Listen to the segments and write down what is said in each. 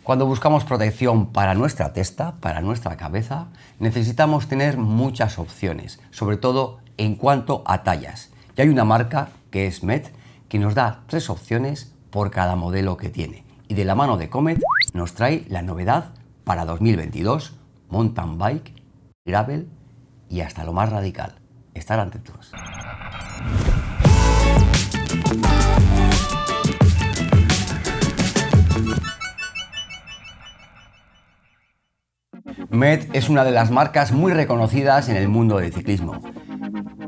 Cuando buscamos protección para nuestra testa, para nuestra cabeza, necesitamos tener muchas opciones, sobre todo en cuanto a tallas. Y hay una marca que es Met, que nos da 3 opciones por cada modelo que tiene. Y de la mano de Comet nos trae la novedad para 2022, mountain bike, gravel y hasta lo más radical, estar ante todos. Met es una de las marcas muy reconocidas en el mundo del ciclismo.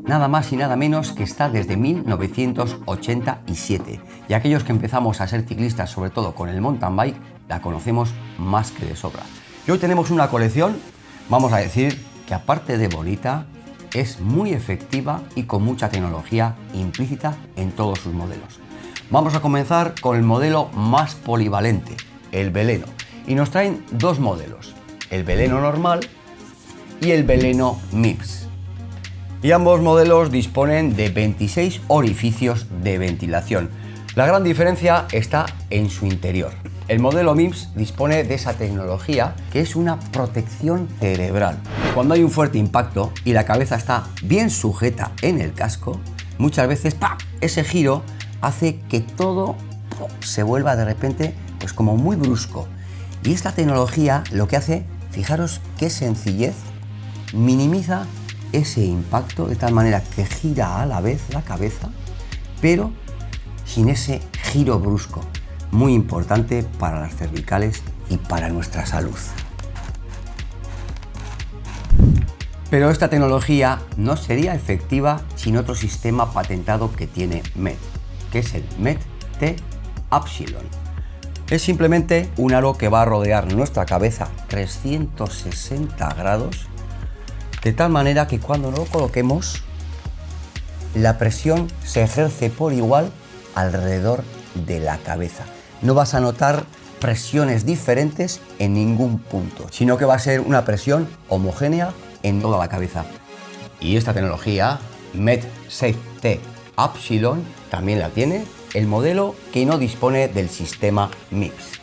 Nada más y nada menos que está desde 1987. Y aquellos que empezamos a ser ciclistas, sobre todo con el mountain bike, la conocemos más que de sobra. Y hoy tenemos una colección, vamos a decir, que aparte de bonita, es muy efectiva y con mucha tecnología implícita en todos sus modelos. Vamos a comenzar con el modelo más polivalente, el Veleno. Y nos traen 2 modelos, el Veleno normal y el Veleno MIPS. Y ambos modelos disponen de 26 orificios de ventilación. La gran diferencia está en su interior. El modelo MIPS dispone de esa tecnología que es una protección cerebral. Cuando hay un fuerte impacto y la cabeza está bien sujeta en el casco, muchas veces ¡pam!, ese giro hace que todo se vuelva de repente pues como muy brusco. Y esta tecnología lo que hace, fijaros qué sencillez, minimiza ese impacto de tal manera que gira a la vez la cabeza, pero sin ese giro brusco, muy importante para las cervicales y para nuestra salud. Pero esta tecnología no sería efectiva sin otro sistema patentado que tiene Met, que es el Met T Upsilon. Es simplemente un aro que va a rodear nuestra cabeza 360 grados, de tal manera que cuando lo coloquemos, la presión se ejerce por igual alrededor de la cabeza. No vas a notar presiones diferentes en ningún punto, sino que va a ser una presión homogénea en toda la cabeza. Y esta tecnología, MedSafe T Upsilon, también la tiene el modelo que no dispone del sistema MIPS.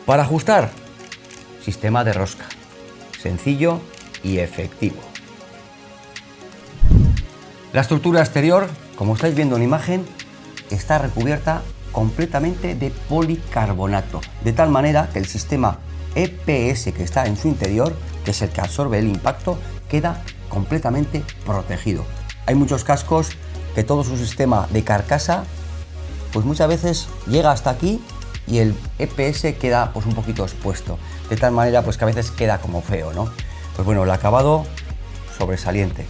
Para ajustar, sistema de rosca. Sencillo y efectivo. La estructura exterior, como estáis viendo en la imagen, está recubierta completamente de policarbonato, de tal manera que el sistema EPS que está en su interior, que es el que absorbe el impacto, queda completamente protegido. Hay muchos cascos que todo su sistema de carcasa, pues muchas veces llega hasta aquí y el EPS queda pues un poquito expuesto, de tal manera pues que a veces queda como feo, ¿no? Pues bueno, el acabado sobresaliente,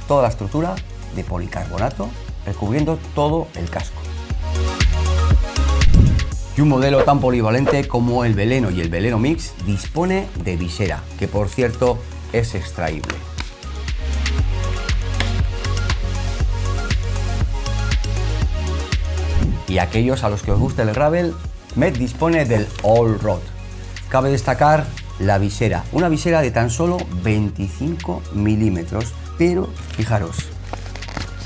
toda la estructura de policarbonato recubriendo todo el casco. Y un modelo tan polivalente como el Veleno y el Veleno Mix dispone de visera, que por cierto es extraíble. Y aquellos a los que os guste el gravel, Met dispone del All Rod. Cabe destacar la visera, una visera de tan solo 25 milímetros, pero fijaros,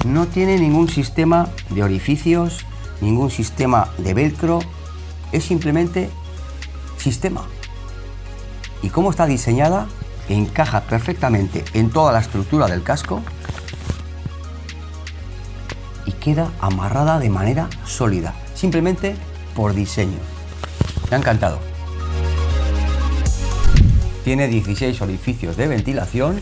no tiene ningún sistema de orificios, ningún sistema de velcro, es simplemente sistema. Y cómo está diseñada, encaja perfectamente en toda la estructura del casco y queda amarrada de manera sólida, simplemente por diseño. Me ha encantado. Tiene 16 orificios de ventilación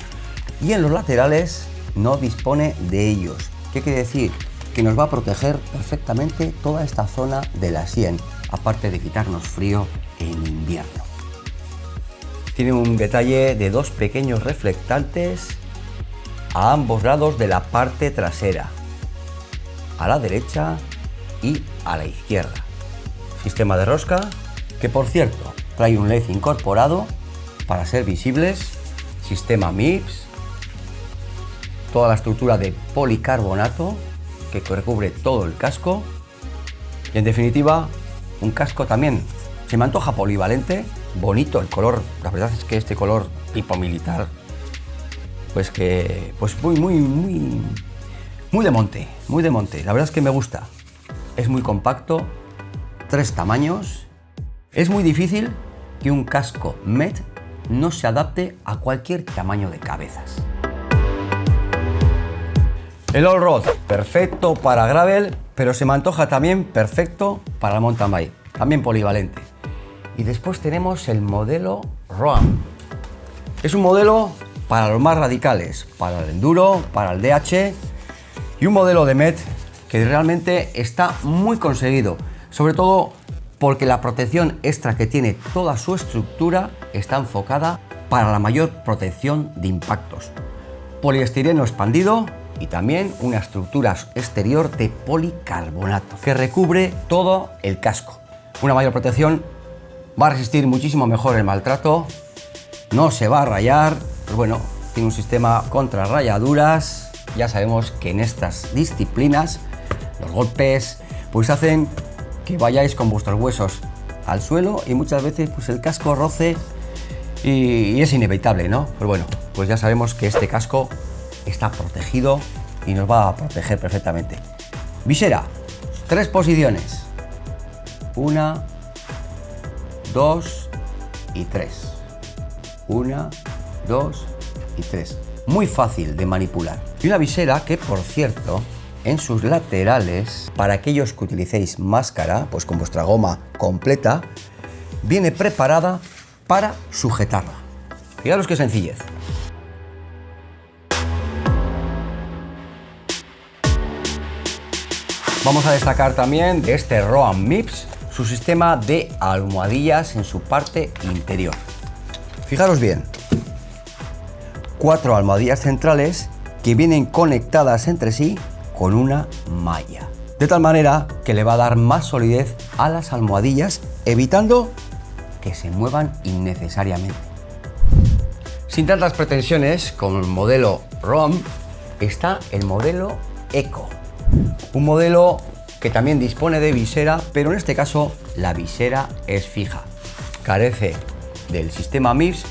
y en los laterales no dispone de ellos. ¿Qué quiere decir? Que nos va a proteger perfectamente toda esta zona de la sien, aparte de quitarnos frío en invierno. Tiene un detalle de 2 pequeños reflectantes a ambos lados de la parte trasera, a la derecha y a la izquierda. Sistema de rosca, que por cierto trae un LED incorporado para ser visibles, sistema MIPS, toda la estructura de policarbonato que recubre todo el casco y en definitiva un casco también, se me antoja polivalente, bonito el color, la verdad es que este color tipo militar, pues muy de monte, muy de monte, la verdad es que me gusta, es muy compacto, 3 tamaños Es muy difícil que un casco Met no se adapte a cualquier tamaño de cabezas. El All-Road, perfecto para gravel, pero se me antoja también perfecto para el mountain bike, también polivalente. Y después tenemos el modelo Roam. Es un modelo para los más radicales, para el enduro, para el DH, y un modelo de Met que realmente está muy conseguido, sobre todo porque la protección extra que tiene toda su estructura está enfocada para la mayor protección de impactos. Poliestireno expandido y también una estructura exterior de policarbonato que recubre todo el casco. Una mayor protección, va a resistir muchísimo mejor el maltrato, no se va a rayar, pues bueno, tiene un sistema contra rayaduras. Ya sabemos que en estas disciplinas los golpes pues hacen que vayáis con vuestros huesos al suelo y muchas veces pues el casco roce y es inevitable, ¿no? Pues bueno, pues ya sabemos que este casco está protegido y nos va a proteger perfectamente. Visera, 3 posiciones, 1, 2 y 3. 1, 2 y 3. Muy fácil de manipular. Y una visera que, por cierto, en sus laterales, para aquellos que utilicéis máscara, pues con vuestra goma completa, viene preparada para sujetarla. Fijaros qué sencillez. Vamos a destacar también de este Roam MIPS su sistema de almohadillas en su parte interior. Fijaros bien, 4 almohadillas centrales que vienen conectadas entre sí con una malla, de tal manera que le va a dar más solidez a las almohadillas, evitando que se muevan innecesariamente. Sin tantas pretensiones como el modelo Roam, está el modelo Eco, un modelo que también dispone de visera, pero en este caso la visera es fija, carece del sistema MIPS,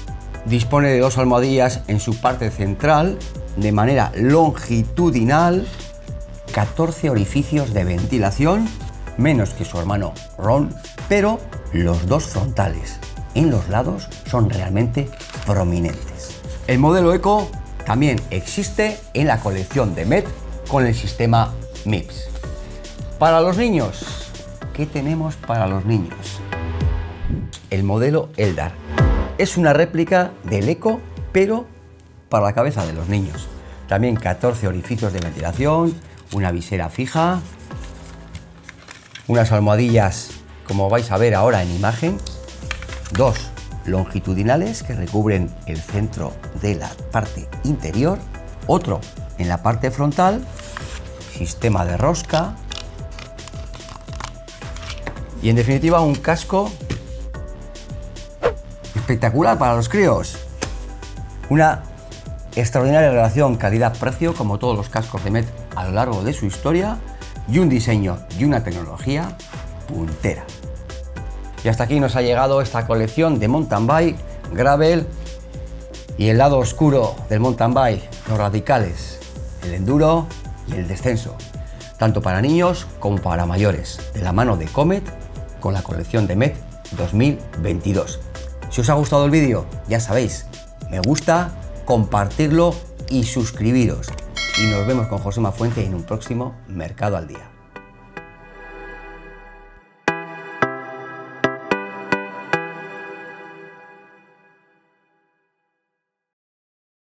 dispone de 2 almohadillas en su parte central de manera longitudinal, 14 orificios de ventilación, menos que su hermano Roam, pero los 2 frontales en los lados son realmente prominentes. El modelo Eco también existe en la colección de Met con el sistema MIPS. Para los niños, ¿qué tenemos para los niños? El modelo Eldar. Es una réplica del Eco, pero para la cabeza de los niños. También 14 orificios de ventilación, una visera fija, unas almohadillas, como vais a ver ahora en imagen, 2 longitudinales que recubren el centro de la parte interior, otro en la parte frontal, sistema de rosca y en definitiva un casco espectacular para los críos. Una extraordinaria relación calidad-precio como todos los cascos de Met a lo largo de su historia y un diseño y una tecnología puntera. Y hasta aquí nos ha llegado esta colección de mountain bike, gravel y el lado oscuro del mountain bike, los radicales, el enduro y el descenso, tanto para niños como para mayores, de la mano de Comet con la colección de Met 2022. Si os ha gustado el vídeo, ya sabéis, me gusta, compartirlo y suscribiros. Y nos vemos con Josema Fuente en un próximo Mercado al Día.